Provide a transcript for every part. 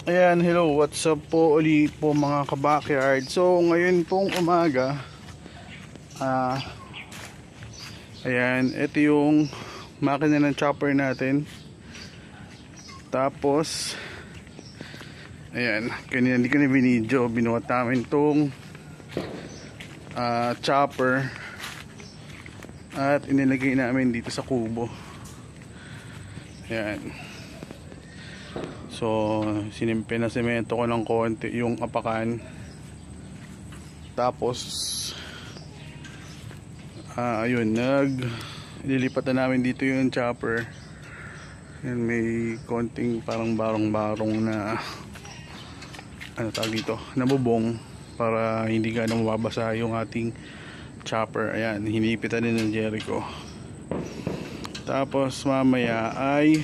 Ayan, hello, what's up po ulit po mga ka-backyard. So ngayon pong umaga, ayan, ito yung makina ng chopper natin. Tapos ayan, kanina hindi ko na binidyo, binuhat namin tong chopper at inilagay namin dito sa kubo. Ayan. So, sinimpe na semento ko ng konti yung apakan. Tapos ayun, lilipat na namin dito yung chopper. Yan, may konting parang barong-barong na ano tawag dito, nabubong para hindi gano'ng mababasa yung ating chopper. Ayan, hinipitan din ng Jericho. Tapos mamaya ay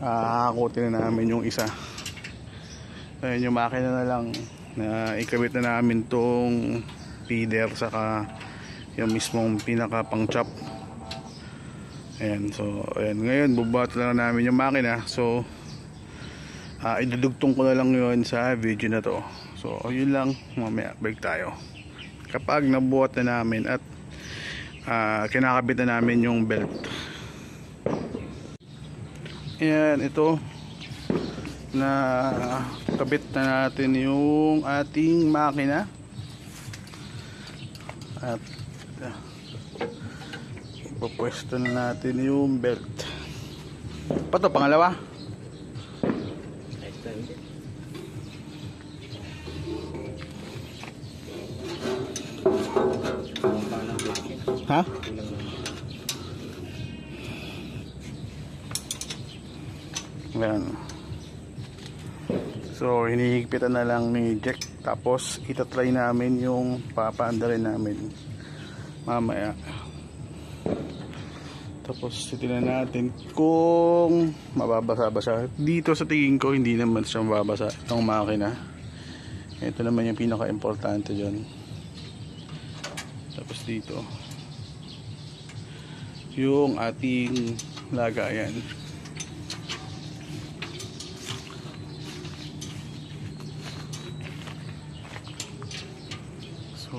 hakutin na namin yung isa. Ayun, yung makina na lang na ikabit na namin tong feeder saka yung mismong pinaka pang chop. Ayan, so ayan, ngayon bubuhat na lang namin yung makina. So idudugtong ko na lang yun sa video na to. So yun lang, mamaya break tayo kapag nabuhat na namin at kinakabit na namin yung belt. Ayan, ito na kabit na natin yung ating makina at ipapwesto na natin yung belt. Pato, pangalawa? Ha? Ayan. So hinihigpitan na lang ni Jack. Tapos itatry namin yung papaandarin namin mamaya. Tapos titignan natin kung mababasa ba siya. Dito sa tingin ko hindi naman siya mababasa itong makina. Ito naman yung pinaka importante dyan. Tapos dito yung ating lagayan. So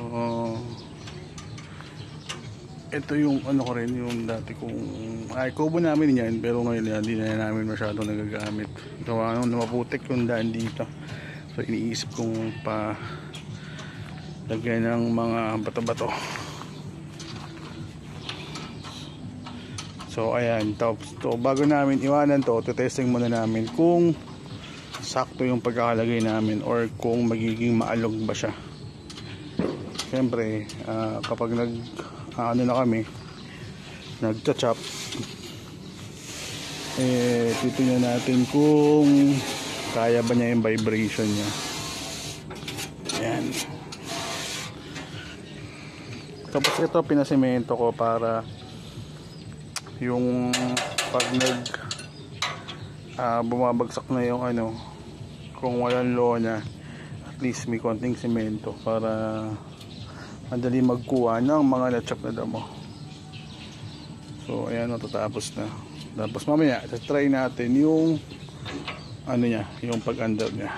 ito yung ano ko rin, yung dati kong kubo namin yan, pero ngayon hindi na namin masyadong nagagamit. Gawa nung maputik yung daan dito. So iniisip kong pa lagyan ng mga bato-bato. So ayan, so bago namin iwanan to, testing muna namin kung sakto yung pagkakalagay namin or kung magiging maalog ba siya. Siyempre kapag ano na kami, nagcha-chop, titingnan natin kung kaya ba niya yung vibration niya. Ayan. Tapos ito pinasemento ko para yung pag bumabagsak na yung ano, kung walang lona, at least may konting semento para madali magkuha ng mga na-chop na damo. So ayan, matatapos na. Tapos mamaya try natin yung ano niya, yung pag-under niya.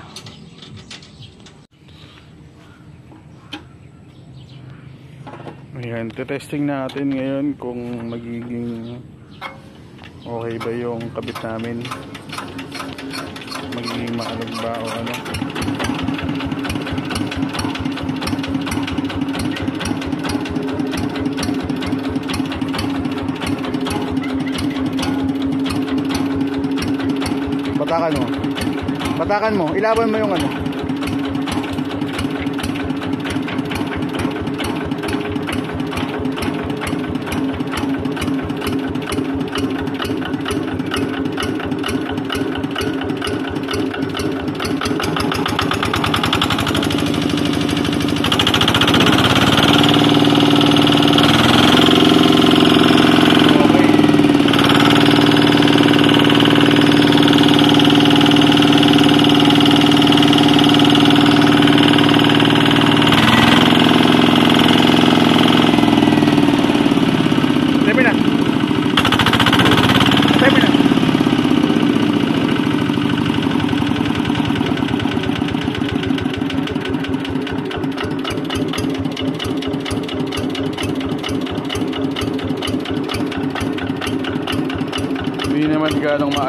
Ayan, testing natin ngayon kung magiging okay ba yung kabit namin, magiging maalog ba o ano. Batakan mo, ilaban mo yung ano.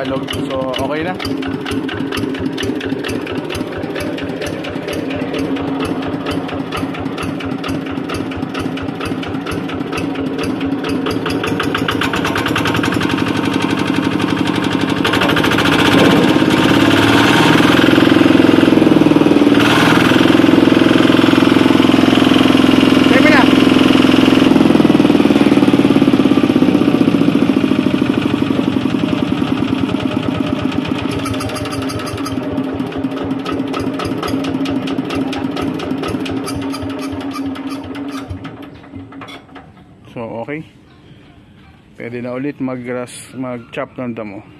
Tagalog. So, okay na. So, okay. Pwede na ulit mag-chop ng damo.